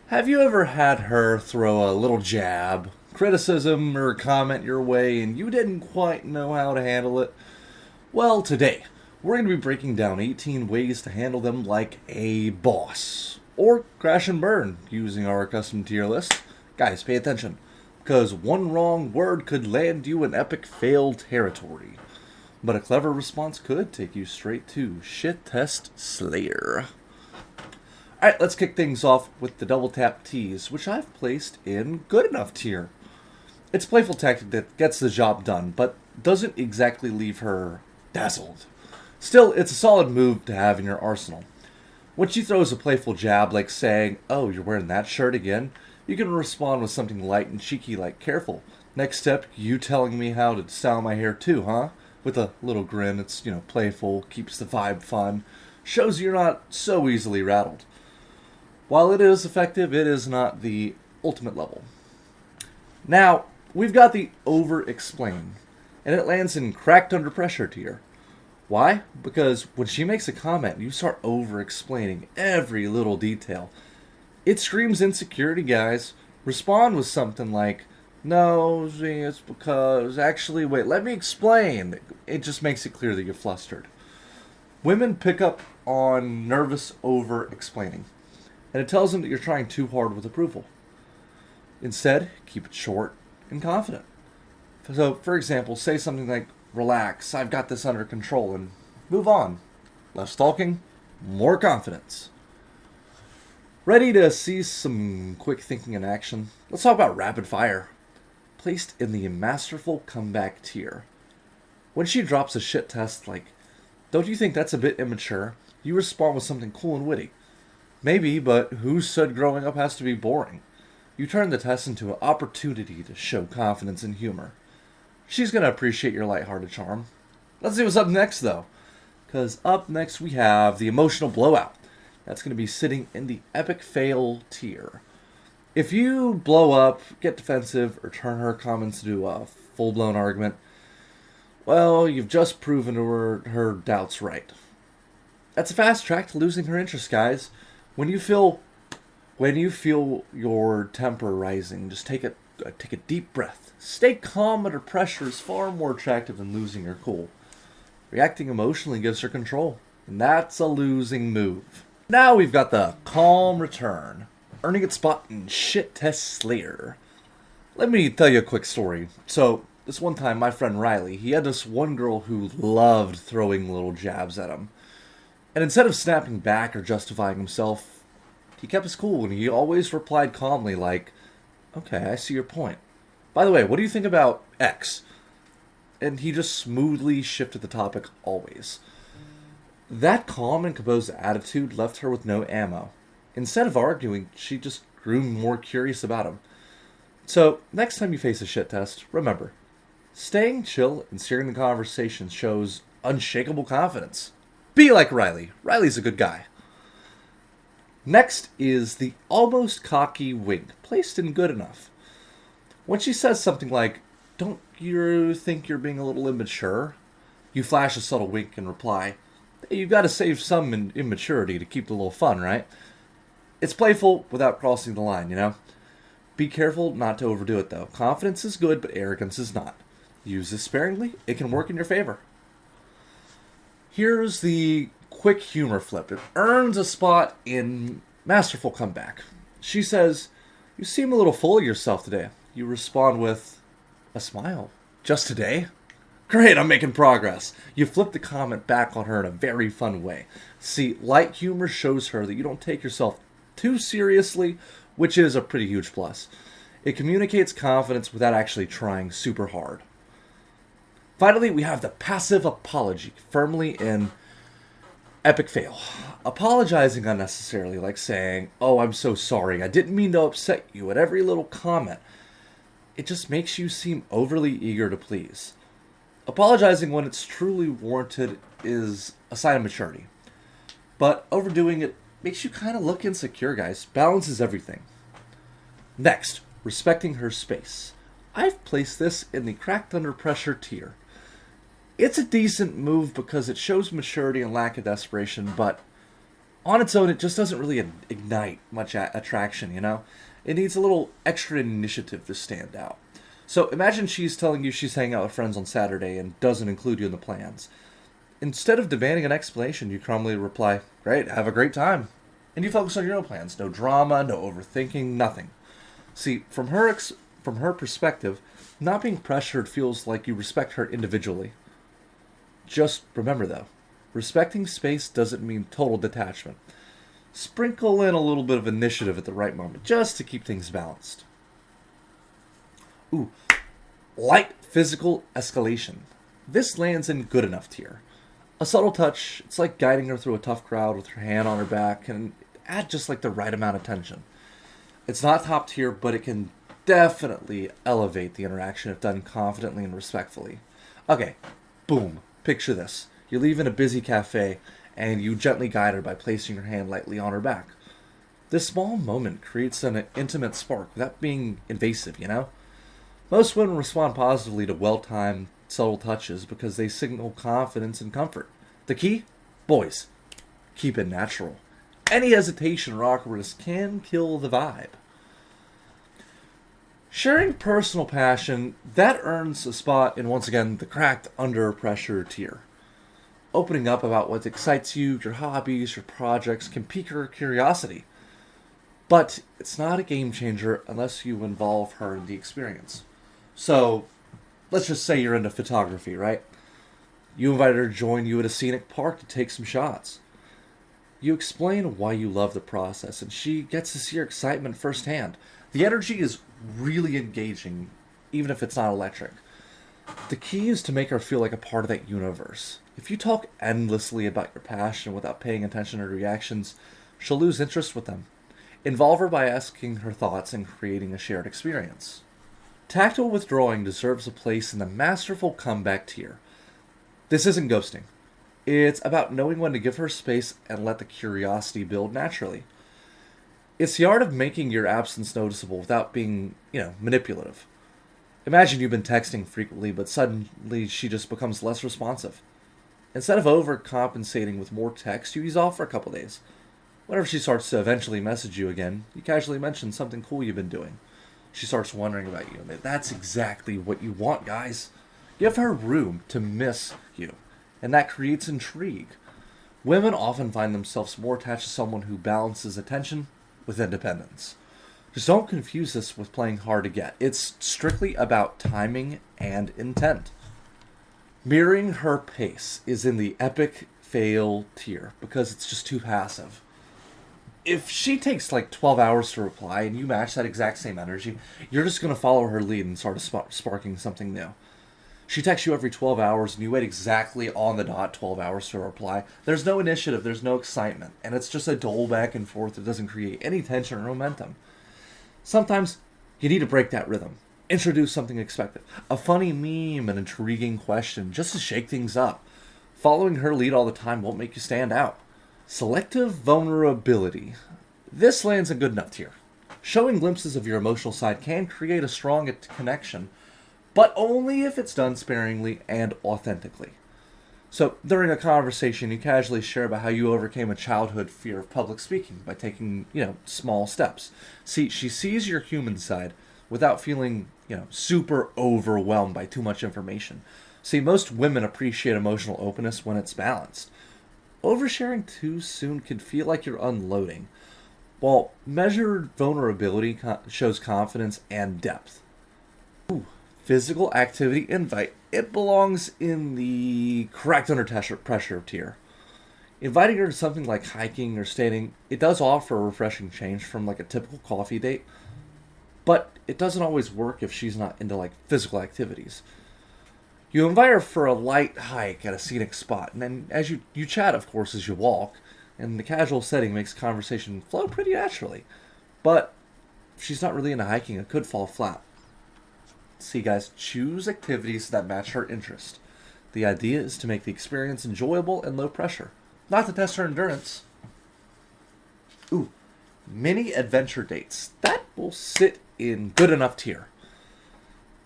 Have you ever had her throw a little jab, criticism, or comment your way and you didn't quite know how to handle it? Well, today, we're going to be breaking down 18 ways to handle them like a boss. Or crash and burn using our custom tier list. Guys, pay attention, because one wrong word could land you in epic fail territory. But a clever response could take you straight to Shit Test Slayer. Alright, let's kick things off with the double tap tease, which I've placed in good enough tier. It's a playful tactic that gets the job done, but doesn't exactly leave her dazzled. Still, it's a solid move to have in your arsenal. When she throws a playful jab like saying, "Oh, you're wearing that shirt again," you can respond with something light and cheeky like, "Careful. Next step, you telling me how to style my hair too, huh?" With a little grin. It's, playful, keeps the vibe fun, shows you're not so easily rattled. While it is effective, it is not the ultimate level. Now, we've got the over-explain, and it lands in cracked under pressure tier. Why? Because when she makes a comment, you start over-explaining every little detail. It screams insecurity, guys. Respond with something like, "No, see, it's because, actually, wait, let me explain." It just makes it clear that you're flustered. Women pick up on nervous over-explaining, and it tells them that you're trying too hard with approval. Instead, keep it short and confident. So, for example, say something like, "Relax, I've got this under control," and move on. Less talking, more confidence. Ready to see some quick thinking in action? Let's talk about rapid fire. Placed in the masterful comeback tier. When she drops a shit test like, "Don't you think that's a bit immature?" you respond with something cool and witty. "Maybe, but who said growing up has to be boring?" You turn the test into an opportunity to show confidence and humor. She's going to appreciate your lighthearted charm. Let's see what's up next, though. Because up next we have the emotional blowout. That's going to be sitting in the epic fail tier. If you blow up, get defensive, or turn her comments into a full-blown argument, well, you've just proven her doubts right. That's a fast track to losing her interest, guys. When you feel your temper rising, just take a deep breath. Stay calm under pressure is far more attractive than losing your cool. Reacting emotionally gives her control, and that's a losing move. Now we've got the calm return, earning its spot in Shit Test Slayer. Let me tell you a quick story. So, this one time, my friend Riley, he had this one girl who loved throwing little jabs at him. And instead of snapping back or justifying himself, he kept his cool and he always replied calmly like, "Okay, I see your point. By the way, what do you think about X?" And he just smoothly shifted the topic always. That calm and composed attitude left her with no ammo. Instead of arguing, she just grew more curious about him. So, next time you face a shit test, remember, staying chill and steering the conversation shows unshakable confidence. Be like Riley. Riley's a good guy. Next is the almost cocky wink, placed in good enough. When she says something like, "Don't you think you're being a little immature?" you flash a subtle wink and reply, "Hey, you've got to save some immaturity to keep it a little fun, right?" It's playful without crossing the line, Be careful not to overdo it, though. Confidence is good, but arrogance is not. Use this sparingly. It can work in your favor. Here's the quick humor flip. It earns a spot in Masterful Comeback. She says, "You seem a little full of yourself today." You respond with a smile. "Just today?" Great, I'm making progress. You flip the comment back on her in a very fun way. See, light humor shows her that you don't take yourself too seriously, which is a pretty huge plus. It communicates confidence without actually trying super hard. Finally, we have the passive apology, firmly in epic fail. Apologizing unnecessarily, like saying, "Oh, I'm so sorry, I didn't mean to upset you," at every little comment. It just makes you seem overly eager to please. Apologizing when it's truly warranted is a sign of maturity. But overdoing it makes you kind of look insecure, guys. Balance is everything. Next, respecting her space. I've placed this in the cracked under pressure tier. It's a decent move because it shows maturity and lack of desperation, but On its own, it just doesn't really ignite much attraction, you know? It needs a little extra initiative to stand out. So imagine she's telling you she's hanging out with friends on Saturday and doesn't include you in the plans. Instead of demanding an explanation, you calmly reply, "Great, have a great time." And you focus on your own plans. No drama, no overthinking, nothing. See, from her perspective, not being pressured feels like you respect her individually. Just remember though, respecting space doesn't mean total detachment. Sprinkle in a little bit of initiative at the right moment, just to keep things balanced. Ooh, light physical escalation. This lands in good enough tier. A subtle touch, it's like guiding her through a tough crowd with her hand on her back, and add just like the right amount of tension. It's not top tier, but it can definitely elevate the interaction if done confidently and respectfully. Okay, boom. Picture this. You leave in a busy cafe, and you gently guide her by placing your hand lightly on her back. This small moment creates an intimate spark without being invasive, you know? Most women respond positively to well-timed, subtle touches because they signal confidence and comfort. The key? Boys, keep it natural. Any hesitation or awkwardness can kill the vibe. Sharing personal passion, that earns a spot in, once again, the cracked under pressure tier. Opening up about what excites you, your hobbies, your projects, can pique her curiosity. But it's not a game changer unless you involve her in the experience. So, let's just say you're into photography, right? You invite her to join you at a scenic park to take some shots. You explain why you love the process, and she gets to see your excitement firsthand. The energy is really engaging, even if it's not electric. The key is to make her feel like a part of that universe. If you talk endlessly about your passion without paying attention to her reactions, she'll lose interest with them. Involve her by asking her thoughts and creating a shared experience. Tactile withdrawing deserves a place in the masterful comeback tier. This isn't ghosting. It's about knowing when to give her space and let the curiosity build naturally. It's the art of making your absence noticeable without being, manipulative. Imagine you've been texting frequently, but suddenly she just becomes less responsive. Instead of overcompensating with more text, you ease off for a couple days. Whenever she starts to eventually message you again, you casually mention something cool you've been doing. She starts wondering about you. That's exactly what you want, guys. Give her room to miss you, and that creates intrigue. Women often find themselves more attached to someone who balances attention with independence. Just don't confuse this with playing hard to get. It's strictly about timing and intent. Mirroring her pace is in the epic fail tier because it's just too passive. If she takes like 12 hours to reply and you match that exact same energy, you're just going to follow her lead and start sparking something new. She texts you every 12 hours and you wait exactly on the dot 12 hours to reply. There's no initiative, there's no excitement, and it's just a dull back and forth that doesn't create any tension or momentum. Sometimes you need to break that rhythm. Introduce something expected. A funny meme, an intriguing question, just to shake things up. Following her lead all the time won't make you stand out. Selective vulnerability. This lands in good enough tier. Showing glimpses of your emotional side can create a strong connection, but only if it's done sparingly and authentically. So, during a conversation, you casually share about how you overcame a childhood fear of public speaking by taking, small steps. See, she sees your human side without feeling, super overwhelmed by too much information. See, most women appreciate emotional openness when it's balanced. Oversharing too soon can feel like you're unloading, while measured vulnerability shows confidence and depth. Ooh, physical activity invite. It belongs in the correct under pressure tier. Inviting her to something like hiking or skating, it does offer a refreshing change from like a typical coffee date, but it doesn't always work if she's not into like physical activities. You invite her for a light hike at a scenic spot, and then as you chat, of course, as you walk, and the casual setting makes conversation flow pretty naturally. But if she's not really into hiking, it could fall flat. See, guys, choose activities that match her interest. The idea is to make the experience enjoyable and low pressure, not to test her endurance. Ooh, mini adventure dates. That will sit in good enough tier.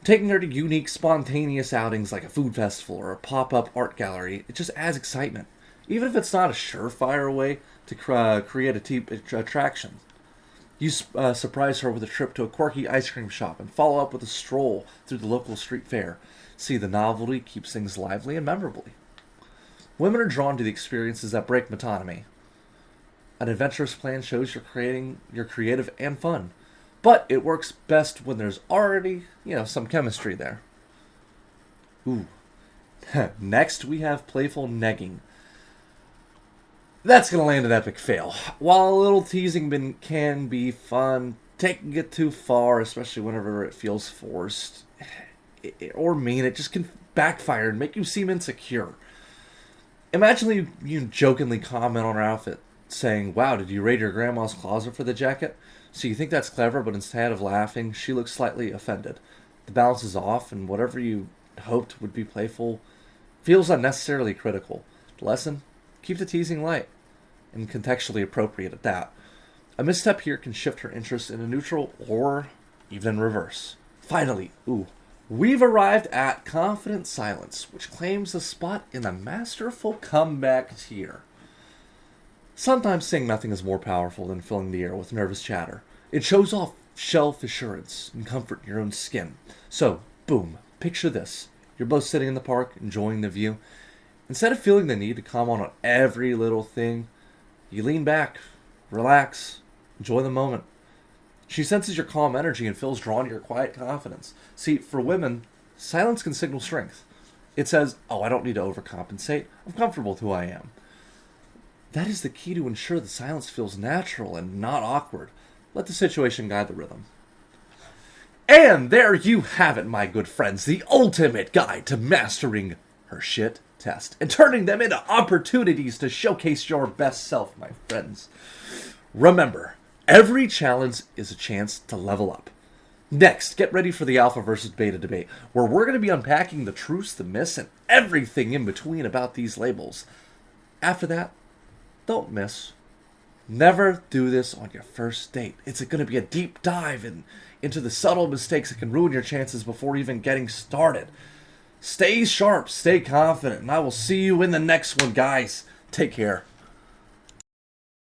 Taking her to unique, spontaneous outings like a food festival or a pop-up art gallery, it just adds excitement. Even if it's not a surefire way to create a deep attraction. You surprise her with a trip to a quirky ice cream shop and follow up with a stroll through the local street fair. See, the novelty keeps things lively and memorable. Women are drawn to the experiences that break monotony. An adventurous plan shows you're creative and fun, but it works best when there's already, some chemistry there. Ooh. Next, we have playful negging. That's going to land an epic fail. While a little teasing can be fun, taking it too far, especially whenever it feels forced or mean, it just can backfire and make you seem insecure. Imagine you jokingly comment on her outfit, saying, "Wow, did you raid your grandma's closet for the jacket?" So you think that's clever, but instead of laughing, she looks slightly offended. The balance is off, and whatever you hoped would be playful feels unnecessarily critical. The lesson? Keep the teasing light and contextually appropriate at that. A misstep here can shift her interest in a neutral or even in reverse. Finally, we've arrived at confident silence, which claims a spot in the masterful comeback tier. Sometimes saying nothing is more powerful than filling the air with nervous chatter. It shows off self assurance and comfort in your own skin. So, boom, picture this. You're both sitting in the park, enjoying the view. Instead of feeling the need to comment on every little thing, you lean back, relax, enjoy the moment. She senses your calm energy and feels drawn to your quiet confidence. See, for women, silence can signal strength. It says, I don't need to overcompensate. I'm comfortable with who I am. That is the key to ensure the silence feels natural and not awkward. Let the situation guide the rhythm. And there you have it, my good friends. The ultimate guide to mastering her shit test and turning them into opportunities to showcase your best self, my friends. Remember, every challenge is a chance to level up. Next, get ready for the alpha versus beta debate, where we're going to be unpacking the truths, the myths, and everything in between about these labels. After that, don't miss. Never do this on your first date. It's going to be a deep dive into the subtle mistakes that can ruin your chances before even getting started. Stay sharp, stay confident, and I will see you in the next one, guys. Take care.